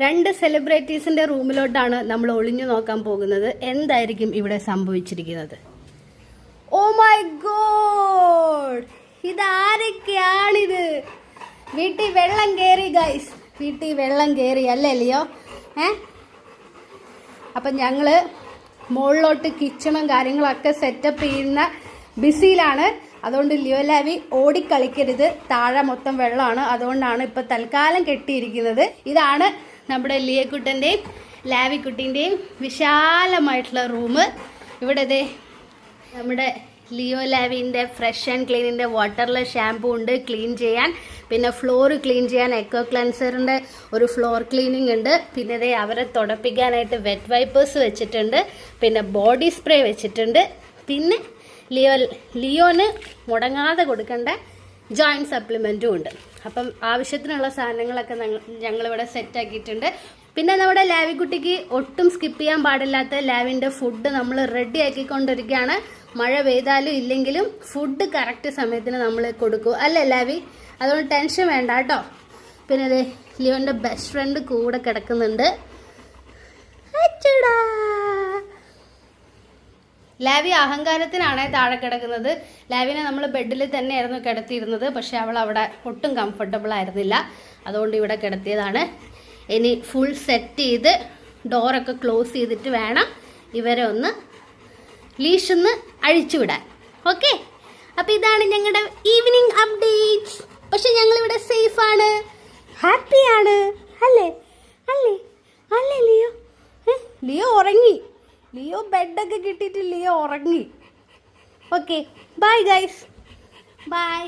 2 സെലിബ്രിറ്റീസിന്റെ റൂമിലോട്ടാണ് നമ്മൾ ഒളിഞ്ഞു നോക്കാൻ പോകുന്നത്. എന്തായിരിക്കും ഇവിടെ സംഭവിച്ചിരിക്കുന്നത്? ഓ മൈ ഗോഡ്, ഇതാരൊക്കെയാണിത്? വീട്ടിൽ വെള്ളം കയറി ഗൈസ്, വീട്ടിൽ വെള്ളം കയറി അല്ലേ ലിയോ? അപ്പം ഞങ്ങള് മുകളിലോട്ട് കിച്ചണും കാര്യങ്ങളൊക്കെ സെറ്റപ്പ് ചെയ്യുന്ന ബിസിയിലാണ്. അതുകൊണ്ട് ലിയോ ലാവി ഓടിക്കളിക്കരുത്, താഴെ മൊത്തം വെള്ളമാണ്. അതുകൊണ്ടാണ് ഇപ്പം തൽക്കാലം കെട്ടിയിരിക്കുന്നത്. ഇതാണ് നമ്മുടെ ലിയക്കുട്ടൻ്റെയും ലാവിക്കുട്ടീൻ്റെയും വിശാലമായിട്ടുള്ള റൂം. ഇവിടെ ഇതേ നമ്മുടെ ലിയോ ലാവിൻ്റെ ഫ്രഷ് ആൻഡ് ക്ലീനിൻ്റെ വാട്ടർലെസ് ഷാമ്പൂ ഉണ്ട് ക്ലീൻ ചെയ്യാൻ. പിന്നെ ഫ്ലോർ ക്ലീൻ ചെയ്യാൻ എക്കോ ക്ലൻസറിൻ്റെ ഒരു ഫ്ലോർ ക്ലീനിങ് ഉണ്ട്. പിന്നെ ഇതേ അവരെ തുടപ്പിക്കാനായിട്ട് വെറ്റ് വൈപ്പേഴ്സ് വെച്ചിട്ടുണ്ട്. പിന്നെ ബോഡി സ്പ്രേ വെച്ചിട്ടുണ്ട്. പിന്നെ ലിയോന് മുടങ്ങാതെ കൊടുക്കേണ്ട ജോയിൻറ്റ് സപ്ലിമെൻറ്റും ഉണ്ട്. അപ്പം ആവശ്യത്തിനുള്ള സാധനങ്ങളൊക്കെ ഞങ്ങളിവിടെ സെറ്റാക്കിയിട്ടുണ്ട്. പിന്നെ നമ്മുടെ ലാവിക്കുട്ടിക്ക് ഒട്ടും സ്കിപ്പ് ചെയ്യാൻ പാടില്ലാത്ത ലാവിൻ്റെ ഫുഡ് നമ്മൾ റെഡി ആക്കിക്കൊണ്ടിരിക്കുകയാണ്. മഴ പെയ്താലും ഇല്ലെങ്കിലും ഫുഡ് കറക്റ്റ് സമയത്തിന് നമ്മൾ കൊടുക്കും അല്ലേ ലാവി? അതുകൊണ്ട് ടെൻഷൻ വേണ്ട കേട്ടോ. പിന്നെ അതെ ലിയോൻ്റെ ബെസ്റ്റ് ഫ്രണ്ട് കൂടെ കിടക്കുന്നുണ്ട്. ലാവി അഹങ്കാരത്തിനാണ് താഴെ കിടക്കുന്നത്. ലാവിനെ നമ്മൾ ബെഡിൽ തന്നെയായിരുന്നു കിടത്തിയിരുന്നത്. പക്ഷെ അവൾ അവിടെ ഒട്ടും കംഫർട്ടബിൾ ആയിരുന്നില്ല. അതുകൊണ്ട് ഇവിടെ കിടത്തിയതാണ്. ഇനി ഫുൾ സെറ്റ് ചെയ്ത് ഡോറൊക്കെ ക്ലോസ് ചെയ്തിട്ട് വേണം ഇവരെ ഒന്ന് ലീഷൊന്ന് അഴിച്ചുവിടാൻ. ഓക്കെ, അപ്പം ഇതാണ് ഞങ്ങളുടെ ഈവനിങ് അപ്ഡേറ്റ്സ്. പക്ഷെ ഞങ്ങളിവിടെ സേഫാണ്, ഹാപ്പിയാണ് അല്ലേ? അല്ലേ അല്ലേ ലിയോ? ലിയോ ഉറങ്ങി. ലിയോ ബെഡൊക്കെ കിട്ടിയിട്ട് ലിയോ ഉറങ്ങി. Okay, bye guys, by.